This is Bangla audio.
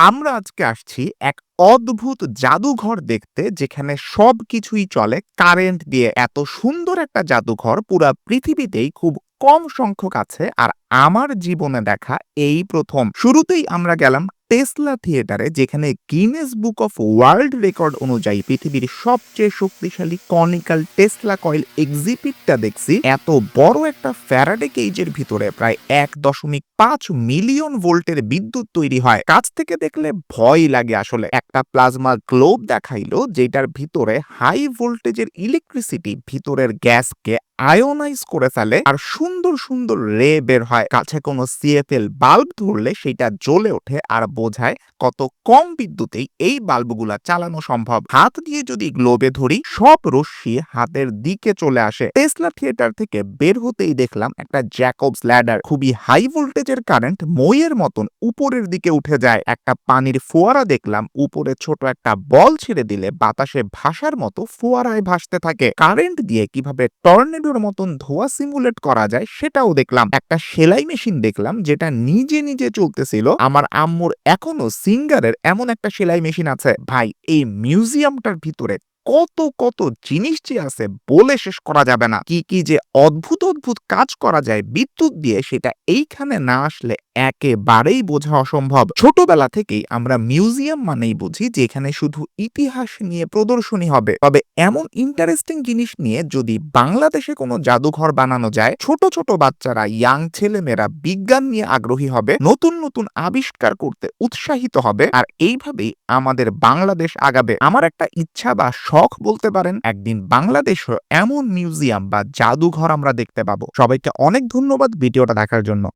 আমরা আজকে আসছি এক অদ্ভুত জাদুঘর দেখতে যেখানে সবকিছুই চলে কারেন্ট দিয়ে। এত সুন্দর একটা জাদুঘর পুরা পৃথিবীতেই খুব কম সংখ্যক আছে আর আমার জীবনে দেখা এই প্রথম। শুরুতেই আমরা গেলাম টেসলা থিয়েটারে যেখানে Guinness book of world record অনুযায়ী পৃথিবীর সবচেয়ে শক্তিশালী কনিক্যাল টেসলা কয়েল এক্সিবিটটা দেখছি। এত বড় একটা ফ্যারাডে কেজের ভিতরে প্রায় 1.5 মিলিয়ন ভোল্টের বিদ্যুৎ তৈরি হয়। কাছ থেকে দেখলে ভয় লাগে আসলে। একটা প্লাজমা গ্লোব দেখাইলো যেটার ভিতরে হাই ভোল্টেজের ইলেকট্রিসিটি ভিতরের গ্যাসকে আয়োনাইজ করে ফেলে আর সুন্দর সুন্দর রে বের হয়। কাছে কোনো সিএফএল বাল্ব ধরলে সেটা জ্বলে ওঠে আর বোঝায় কত কম বিদ্যুতেই এই বাল্বগুলা চালানো সম্ভব। হাত দিয়ে যদি গ্লোবে ধরি সব রশ্মি হাতের দিকে চলে আসে। টেসলা থিয়েটার থেকে বের হতেই দেখলাম একটা জ্যাকবস ল্যাডার। খুবই হাই ভোল্টেজের কারেন্ট মইয়ের মতন উপরের দিকে উঠে যায়। একটা পানির ফোয়ারা দেখলাম, উপরে ছোট একটা বল ছেড়ে দিলে বাতাসে ভাসার মতো ফোয়ারায় ভাসতে থাকে। কারেন্ট দিয়ে কিভাবে টর্নেডোর মতন ধোঁয়া সিমুলেট করা যায় সেটাও দেখলাম। একটা সেলাই মেশিন দেখলাম যেটা নিজে নিজে চলতেছিল। আমার আম্মুর এখনো সিঙ্গারের এমন একটা সেলাই মেশিন আছে। ভাই, এই মিউজিয়ামটার ভিতরে কত কত জিনিস যে আছে বলে শেষ করা যাবে না। কি কি যে অদ্ভুত অদ্ভুত কাজ করা যায় বিদ্যুৎ দিয়ে সেটা এইখানে না আসলে একেবারেই বোঝা অসম্ভব। ছোটবেলা থেকেই আমরা মিউজিয়াম মানেই বুঝি যে এখানে শুধু ইতিহাস নিয়ে প্রদর্শনী হবে। তবে এমন ইন্টারেস্টিং জিনিস নিয়ে যদি বাংলাদেশে কোনো জাদুঘর বানানো যায়, ছোট ছোট বাচ্চারা, ইয়াং ছেলেমেয়েরা বিজ্ঞান নিয়ে আগ্রহী হবে, নতুন নতুন আবিষ্কার করতে উৎসাহিত হবে, আর এইভাবেই আমাদের বাংলাদেশ আগাবে। আমার একটা ইচ্ছা বা শখ বলতে পারেন, একদিন বাংলাদেশও এমন মিউজিয়াম বা জাদুঘর আমরা দেখতে পাবো। সবাইকে অনেক ধন্যবাদ ভিডিওটা দেখার জন্য।